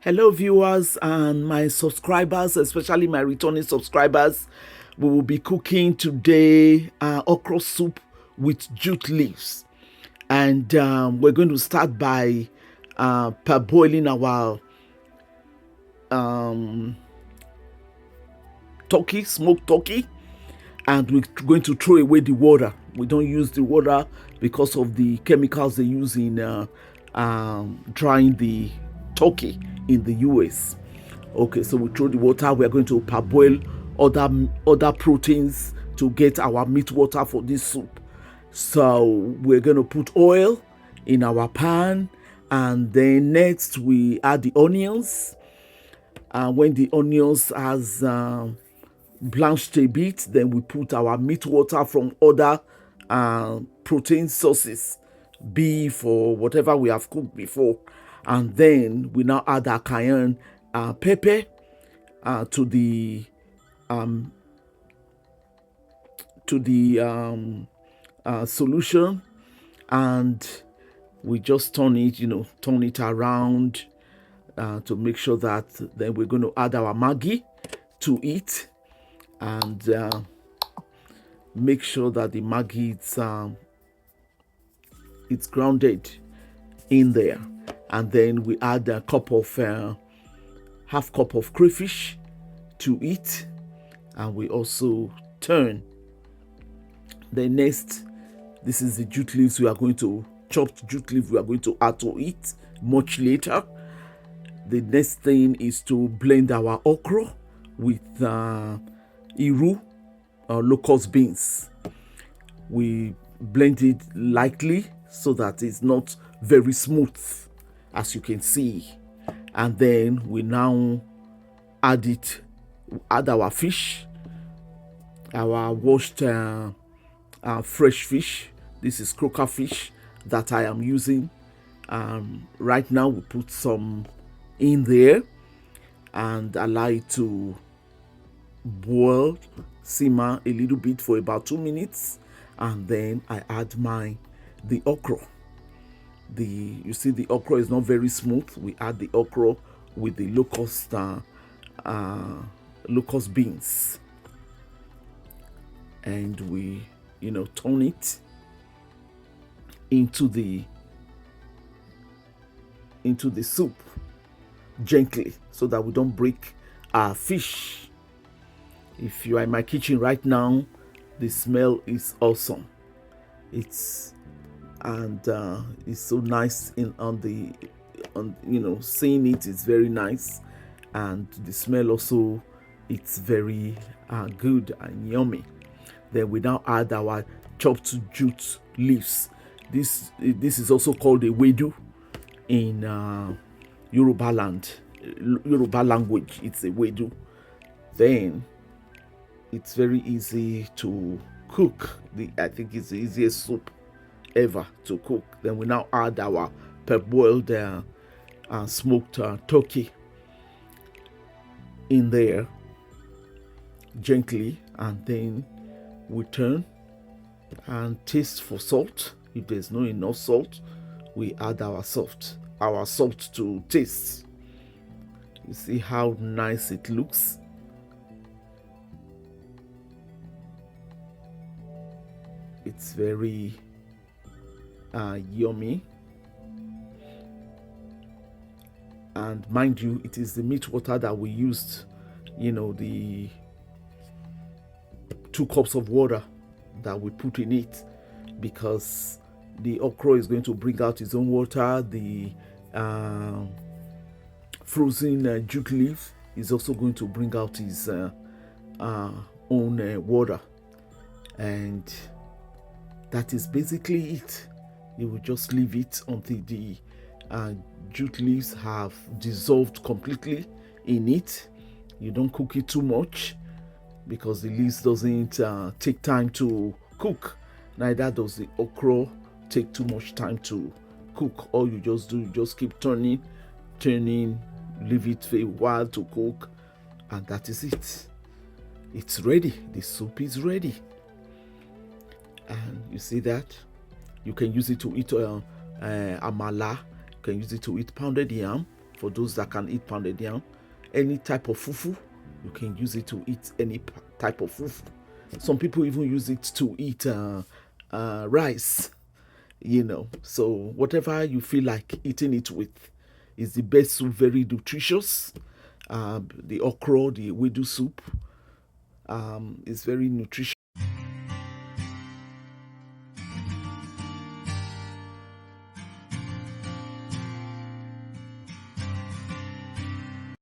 Hello, viewers and my subscribers, especially my returning subscribers. We will be cooking today okra soup with jute leaves. And we're going to start by parboiling our turkey, smoked turkey. And we're going to throw away the water. We don't use the water because of the chemicals they use in drying the turkey in the US. Okay, so we throw the water. We are going to parboil other proteins to get our meat water for this soup. So we're going to put oil in our pan, and then next we add the onions. When the onions has blanched a bit, then we put our meat water from other protein sources, beef or whatever we have cooked before, and then we now add our cayenne pepper to the solution, and we just turn it around to make sure that then we're going to add our Maggi to it, and make sure that the Maggi it's grounded in there. And then we add a half cup of crayfish to it, and we also turn. Then next, this is the jute leaves. We are going to chopped jute leaf. We are going to add to it much later. The next thing is to blend our okra with iru or locust beans. We blend it lightly so that it's not very smooth, as you can see. And then we now add our fish, our washed fresh fish. This is croaker fish that I am using. Right now we put some in there and allow it to boil, simmer a little bit for about 2 minutes, and then I add the okra. You see the okra is not very smooth. We add the okra with the locust beans, and we turn it into the soup gently so that we don't break our fish. If you are in my kitchen right now, the smell is awesome. It's so nice seeing it is very nice, and the smell also, it's very good and yummy. Then we now add our chopped jute leaves. This is also called a wedu in Yoruba language. It's a wedu. Then it's very easy to cook. I think it's the easiest soup ever to cook. Then we now add our parboiled smoked turkey in there gently, and then we turn and taste for salt. If there's not enough salt, we add our salt to taste. You see how nice it looks. It's very yummy, and mind you, it is the meat water that we used, the 2 cups of water that we put in it, because the okra is going to bring out its own water. The frozen jute leaf is also going to bring out its own water, and that is basically it. You will just leave it until the jute leaves have dissolved completely in it. You don't cook it too much, because the leaves doesn't take time to cook. Neither does the okra take too much time to cook. All you just do, you just keep turning, leave it for a while to cook, and that is it. It's ready. The soup is ready. And you see that? You can use it to eat amala. You can use it to eat pounded yam. for those that can eat pounded yam. Any type of fufu, you can use it to eat any type of fufu. Some people even use it to eat rice, So whatever you feel like eating it with is the best soup, very nutritious. The okra, the wedu soup is very nutritious.